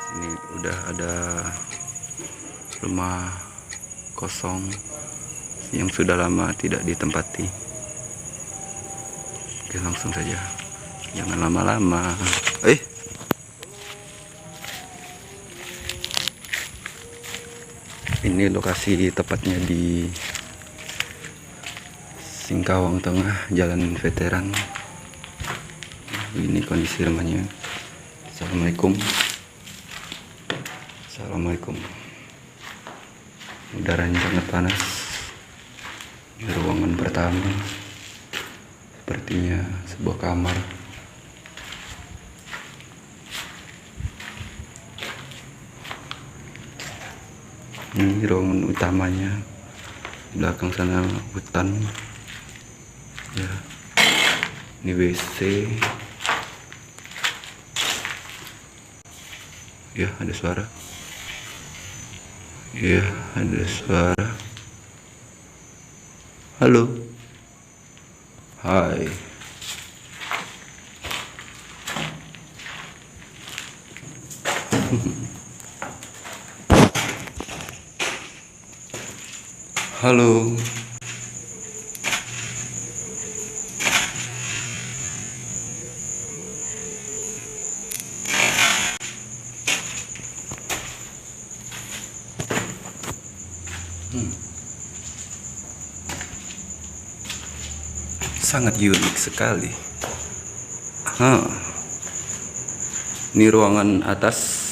Ini udah ada rumah kosong yang sudah lama tidak ditempati. Oke, langsung saja, jangan lama-lama. Ini lokasi tepatnya di Singkawang Tengah, Jalan Veteran. Ini kondisi rumahnya. Assalamualaikum. Udaranya sangat panas di ruangan pertama. Sepertinya sebuah kamar. Ini ruangan utamanya. Di belakang sana hutan. Ya. Ini WC. Ya, ada suara. Ya, ada suara. Halo. Hai. Halo. Sangat unik sekali. Ini ruangan atas.